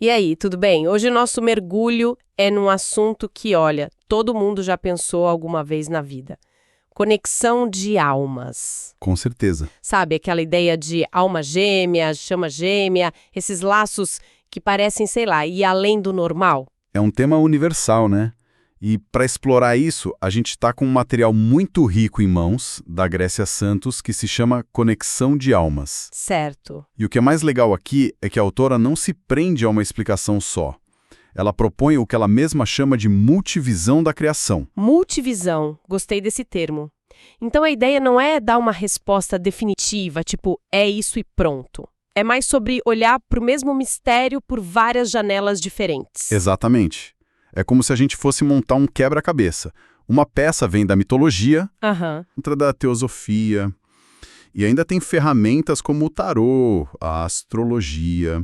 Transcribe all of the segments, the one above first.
E aí, tudo bem? Hoje o nosso mergulho é num assunto que, olha, todo mundo já pensou alguma vez na vida. Conexão de almas. Com certeza. Sabe, aquela ideia de alma gêmea, chama gêmea, esses laços que parecem, sei lá, ir além do normal? É um tema universal, né? E para explorar isso, a gente está com um material muito rico em mãos, da Grécia Santos, que se chama Conexão de Almas. Certo. E o que é mais legal aqui é que a autora não se prende a uma explicação só. Ela propõe o que ela mesma chama de multivisão da criação. Multivisão, gostei desse termo. Então a ideia não é dar uma resposta definitiva, tipo, é isso e pronto. É mais sobre olhar para o mesmo mistério por várias janelas diferentes. Exatamente. É como se a gente fosse montar um quebra-cabeça. Uma peça vem da mitologia, outra da teosofia, e ainda tem ferramentas como o tarô, a astrologia.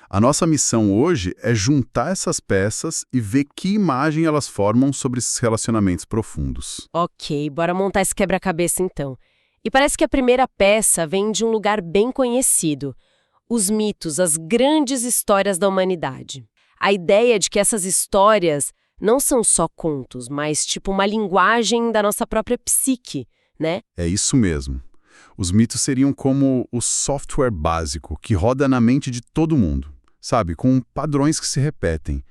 A nossa missão hoje é juntar essas peças e ver que imagem elas formam sobre esses relacionamentos profundos. Ok, bora montar esse quebra-cabeça então. E parece que a primeira peça vem de um lugar bem conhecido. Os mitos, as grandes histórias da humanidade. A ideia de que essas histórias não são só contos, mas tipo uma linguagem da nossa própria psique, né? É isso mesmo. Os mitos seriam como o software básico que roda na mente de todo mundo, sabe? Com padrões que se repetem.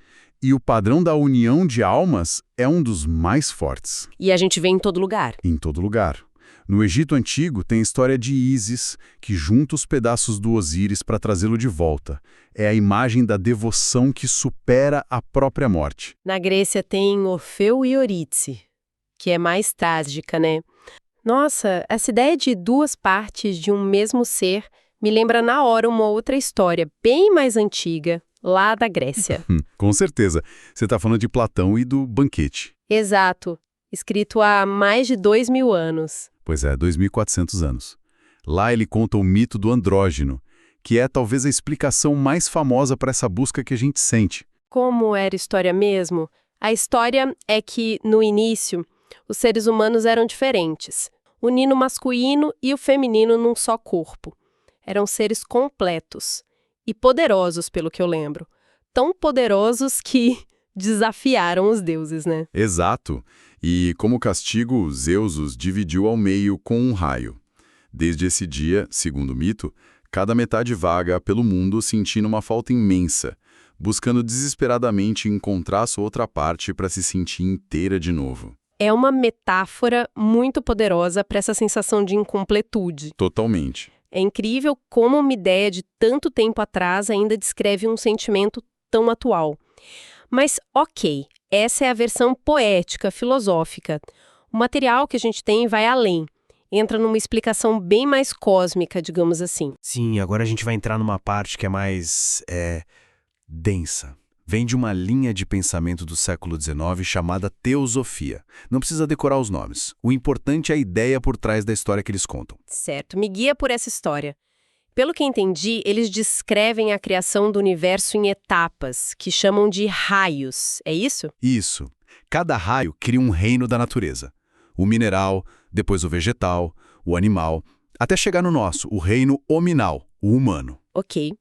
E o padrão da união de almas é um dos mais fortes. E a gente vê em todo lugar. Em todo lugar. No Egito Antigo tem a história de Ísis, que junta os pedaços do Osíris para trazê-lo de volta. É a imagem da devoção que supera a própria morte. Na Grécia tem Orfeu e Eurídice, que é mais trágica, né? Nossa, essa ideia de duas partes de um mesmo ser me lembra na hora uma outra história, bem mais antiga, lá da Grécia. Com certeza. Você está falando de Platão e do Banquete. Exato. Escrito há mais de 2000 anos. Pois é, 2.400 anos. Lá ele conta o mito do andrógeno, que é talvez a explicação mais famosa para essa busca que a gente sente. Como era a história mesmo? A história é que, no início, os seres humanos eram diferentes. O nino masculino e o feminino num só corpo. Eram seres completos. E poderosos, pelo que eu lembro. Tão poderosos que desafiaram os deuses, né? Exato. E, como castigo, Zeus os dividiu ao meio com um raio. Desde esse dia, segundo o mito, cada metade vaga pelo mundo sentindo uma falta imensa, buscando desesperadamente encontrar sua outra parte para se sentir inteira de novo. É uma metáfora muito poderosa para essa sensação de incompletude. Totalmente. É incrível como uma ideia de tanto tempo atrás ainda descreve um sentimento tão atual. Mas, ok, essa é a versão poética, filosófica. O material que a gente tem vai além. Entra numa explicação bem mais cósmica, digamos assim. Sim, agora a gente vai entrar numa parte que é mais densa. Vem de uma linha de pensamento do século XIX chamada teosofia. Não precisa decorar os nomes. O importante é a ideia por trás da história que eles contam. Certo, me guia por essa história. Pelo que entendi, eles descrevem a criação do universo em etapas, que chamam de raios. É isso? Isso. Cada raio cria um reino da natureza. O mineral, depois o vegetal, o animal, até chegar no nosso, o reino hominal, o humano. Ok.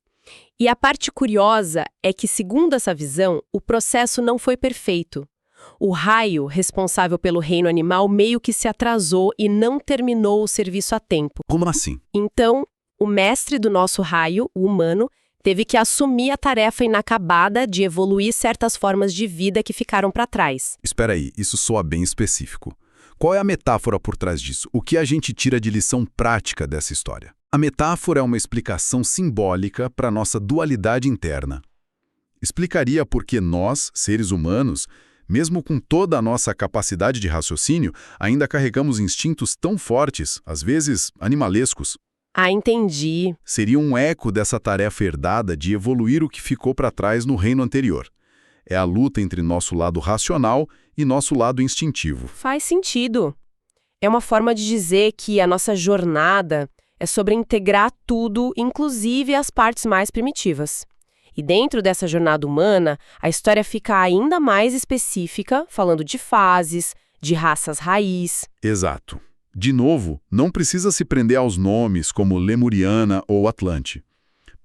E a parte curiosa é que, segundo essa visão, o processo não foi perfeito. O raio, responsável pelo reino animal, meio que se atrasou e não terminou o serviço a tempo. Como assim? Então, o mestre do nosso raio, o humano, teve que assumir a tarefa inacabada de evoluir certas formas de vida que ficaram para trás. Espera aí, isso soa bem específico. Qual é a metáfora por trás disso? O que a gente tira de lição prática dessa história? A metáfora é uma explicação simbólica para nossa dualidade interna. Explicaria por que nós, seres humanos, mesmo com toda a nossa capacidade de raciocínio, ainda carregamos instintos tão fortes, às vezes animalescos. Ah, entendi. Seria um eco dessa tarefa herdada de evoluir o que ficou para trás no reino anterior. É a luta entre nosso lado racional e nosso lado instintivo. Faz sentido. É uma forma de dizer que a nossa jornada é sobre integrar tudo, inclusive as partes mais primitivas. E dentro dessa jornada humana, a história fica ainda mais específica, falando de fases, de raças raiz. Exato. De novo, não precisa se prender aos nomes como Lemuriana ou Atlante.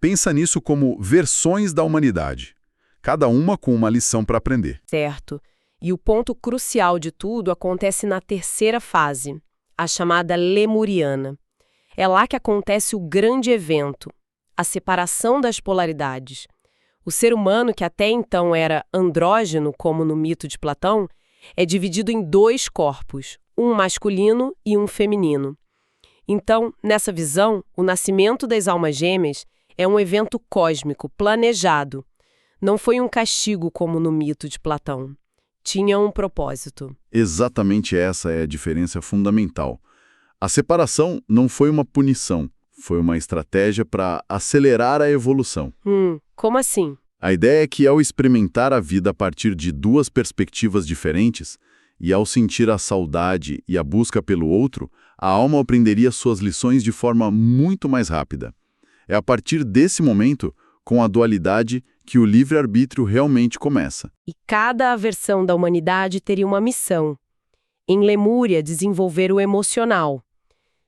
Pensa nisso como versões da humanidade, cada uma com uma lição para aprender. Certo. E o ponto crucial de tudo acontece na terceira fase, a chamada lemuriana. É lá que acontece o grande evento, a separação das polaridades. O ser humano, que até então era andrógeno, como no mito de Platão, é dividido em dois corpos, um masculino e um feminino. Então, nessa visão, o nascimento das almas gêmeas é um evento cósmico, planejado. Não foi um castigo como no mito de Platão. Tinha um propósito. Exatamente essa é a diferença fundamental. A separação não foi uma punição, foi uma estratégia para acelerar a evolução. Como assim? A ideia é que ao experimentar a vida a partir de duas perspectivas diferentes, e ao sentir a saudade e a busca pelo outro, a alma aprenderia suas lições de forma muito mais rápida. É a partir desse momento, com a dualidade, que o livre-arbítrio realmente começa. E cada versão da humanidade teria uma missão. Em Lemúria, desenvolver o emocional.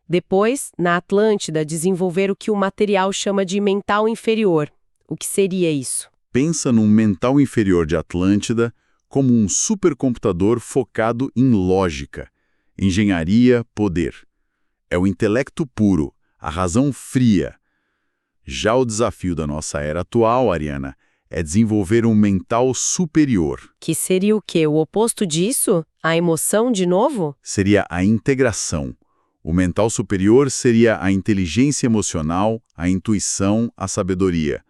Depois, na Atlântida, desenvolver o que o material chama de mental inferior. O que seria isso? Pensa num mental inferior de Atlântida como um supercomputador focado em lógica, engenharia, poder. É o intelecto puro, a razão fria. Já o desafio da nossa era atual, Ariana, é desenvolver um mental superior. Que seria o quê? O oposto disso? A emoção de novo? Seria a integração. O mental superior seria a inteligência emocional, a intuição, a sabedoria.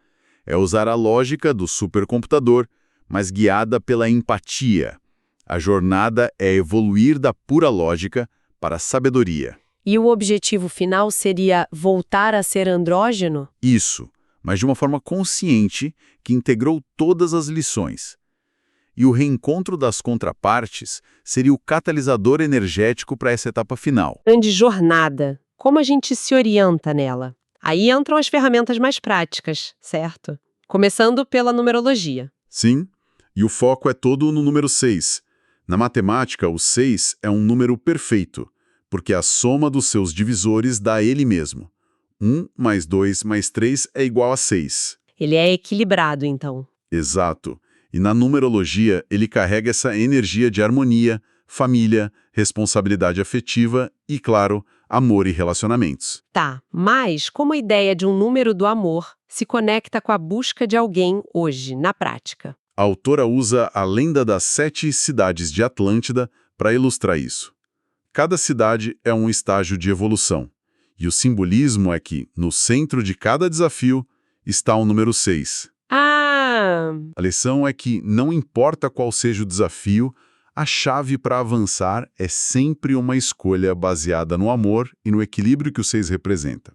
É usar a lógica do supercomputador, mas guiada pela empatia. A jornada é evoluir da pura lógica para a sabedoria. E o objetivo final seria voltar a ser andrógeno? Isso, mas de uma forma consciente que integrou todas as lições. E o reencontro das contrapartes seria o catalisador energético para essa etapa final. Grande jornada. Como a gente se orienta nela? Aí entram as ferramentas mais práticas, certo? Começando pela numerologia. Sim, e o foco é todo no número 6. Na matemática, o 6 é um número perfeito, porque a soma dos seus divisores dá ele mesmo. 1 mais 2 mais 3 é igual a 6. Ele é equilibrado, então. Exato. E na numerologia, ele carrega essa energia de harmonia, família, responsabilidade afetiva e, claro, amor e relacionamentos. Tá, mas como a ideia de um número do amor se conecta com a busca de alguém hoje, na prática? A autora usa a lenda das 7 cidades de Atlântida para ilustrar isso. Cada cidade é um estágio de evolução. E o simbolismo é que, no centro de cada desafio, está o número 6. Ah! A lição é que, não importa qual seja o desafio, a chave para avançar é sempre uma escolha baseada no amor e no equilíbrio que o 6 representa.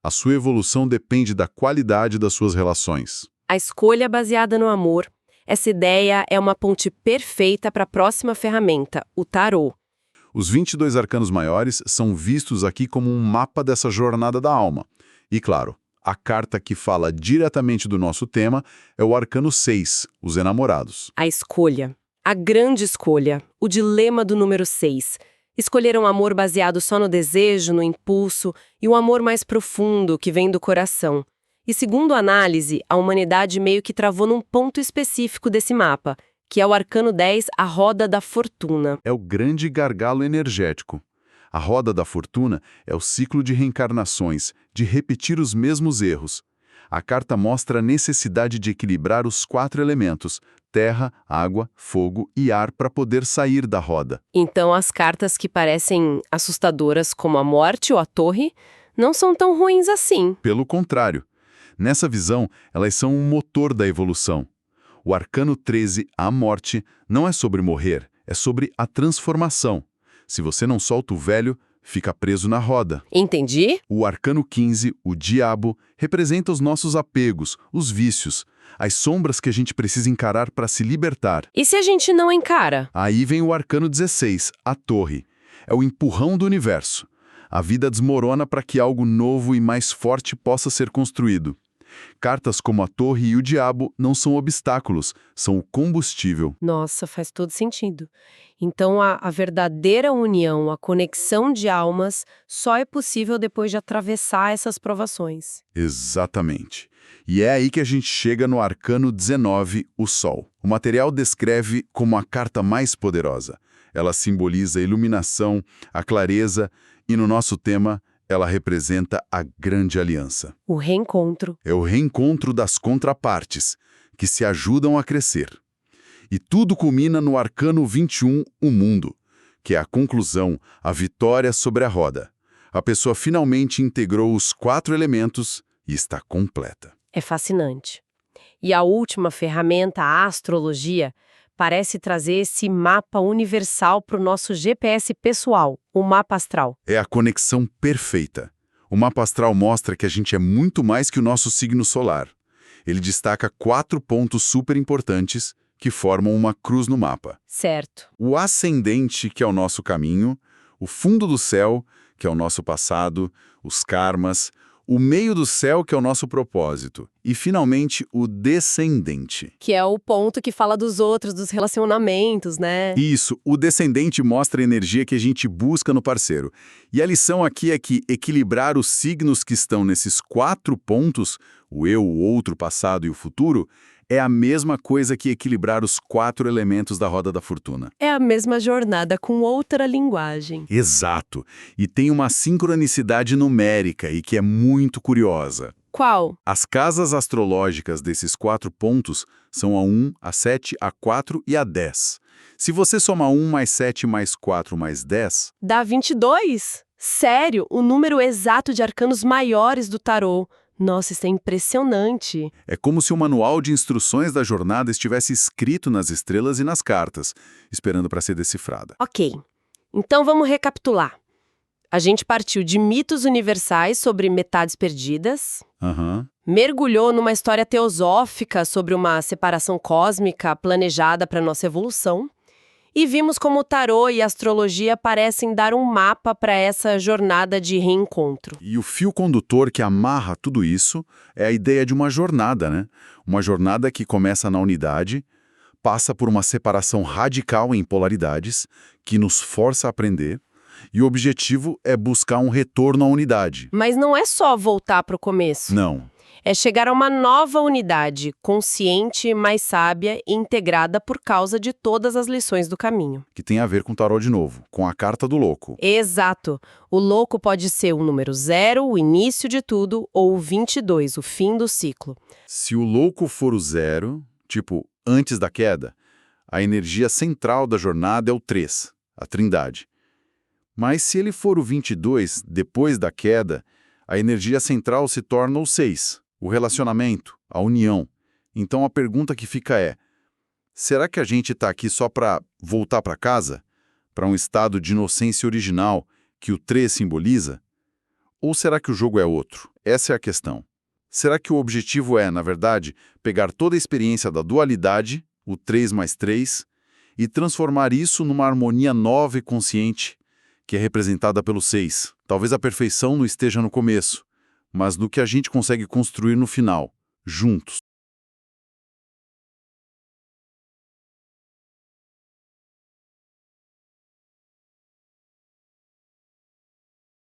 A sua evolução depende da qualidade das suas relações. A escolha baseada no amor. Essa ideia é uma ponte perfeita para a próxima ferramenta, o tarô. Os 22 arcanos maiores são vistos aqui como um mapa dessa jornada da alma. E, claro, a carta que fala diretamente do nosso tema é o arcano 6, os enamorados. A escolha. A grande escolha. O dilema do número 6. Escolher um amor baseado só no desejo, no impulso, e um amor mais profundo, que vem do coração. E segundo a análise, a humanidade meio que travou num ponto específico desse mapa, que é o arcano 10, a roda da fortuna. É o grande gargalo energético. A roda da fortuna é o ciclo de reencarnações, de repetir os mesmos erros. A carta mostra a necessidade de equilibrar os 4 elementos, terra, água, fogo e ar, para poder sair da roda. Então as cartas que parecem assustadoras como a morte ou a torre não são tão ruins assim. Pelo contrário, nessa visão, elas são um motor da evolução. O arcano 13, a morte, não é sobre morrer, é sobre a transformação. Se você não solta o velho, fica preso na roda. Entendi? O arcano 15, o diabo, representa os nossos apegos, os vícios, as sombras que a gente precisa encarar para se libertar. E se a gente não encara? Aí vem o arcano 16, a torre. É o empurrão do universo. A vida desmorona para que algo novo e mais forte possa ser construído. Cartas como a torre e o diabo não são obstáculos, são o combustível. Nossa, faz todo sentido. Então a verdadeira união, a conexão de almas, só é possível depois de atravessar essas provações. Exatamente. E é aí que a gente chega no arcano 19, o Sol. O material descreve como a carta mais poderosa. Ela simboliza a iluminação, a clareza e, no nosso tema, ela representa a grande aliança. O reencontro. É o reencontro das contrapartes, que se ajudam a crescer. E tudo culmina no arcano 21, o Mundo, que é a conclusão, a vitória sobre a roda. A pessoa finalmente integrou os 4 elementos e está completa. É fascinante. E a última ferramenta, a astrologia, parece trazer esse mapa universal para o nosso GPS pessoal, o mapa astral. É a conexão perfeita. O mapa astral mostra que a gente é muito mais que o nosso signo solar. Ele destaca 4 pontos super importantes que formam uma cruz no mapa. Certo. O ascendente, que é o nosso caminho, o fundo do céu, que é o nosso passado, os karmas, o meio do céu, que é o nosso propósito, e, finalmente, o descendente. Que é o ponto que fala dos outros, dos relacionamentos, né? Isso, o descendente mostra a energia que a gente busca no parceiro. E a lição aqui é que equilibrar os signos que estão nesses 4 pontos, o eu, o outro, o passado e o futuro, é a mesma coisa que equilibrar os 4 elementos da roda da fortuna. É a mesma jornada com outra linguagem. Exato. E tem uma sincronicidade numérica e que é muito curiosa. Qual? As casas astrológicas desses 4 pontos são a 1, a 7, a 4 e a 10. Se você soma 1 mais 7 mais 4 mais 10... Dá 22? Sério, o número exato de arcanos maiores do tarô. Nossa, isso é impressionante. É como se o manual de instruções da jornada estivesse escrito nas estrelas e nas cartas, esperando para ser decifrada. Ok, então vamos recapitular. A gente partiu de mitos universais sobre metades perdidas, mergulhou numa história teosófica sobre uma separação cósmica planejada para nossa evolução, e vimos como o tarô e a astrologia parecem dar um mapa para essa jornada de reencontro. E o fio condutor que amarra tudo isso é a ideia de uma jornada, né? Uma jornada que começa na unidade, passa por uma separação radical em polaridades, que nos força a aprender, e o objetivo é buscar um retorno à unidade. Mas não é só voltar para o começo. Não. É chegar a uma nova unidade, consciente, mais sábia e integrada por causa de todas as lições do caminho. Que tem a ver com o tarô de novo, com a carta do louco. Exato. O louco pode ser o número 0, o início de tudo, ou o 22, o fim do ciclo. Se o louco for o 0, tipo, antes da queda, a energia central da jornada é o 3, a trindade. Mas se ele for o 22, depois da queda, a energia central se torna o 6. O relacionamento, a união. Então a pergunta que fica é, será que a gente está aqui só para voltar para casa? Para um estado de inocência original que o 3 simboliza? Ou será que o jogo é outro? Essa é a questão. Será que o objetivo é, na verdade, pegar toda a experiência da dualidade, o 3 mais 3, e transformar isso numa harmonia nova e consciente, que é representada pelo 6? Talvez a perfeição não esteja no começo, mas no que a gente consegue construir no final, juntos.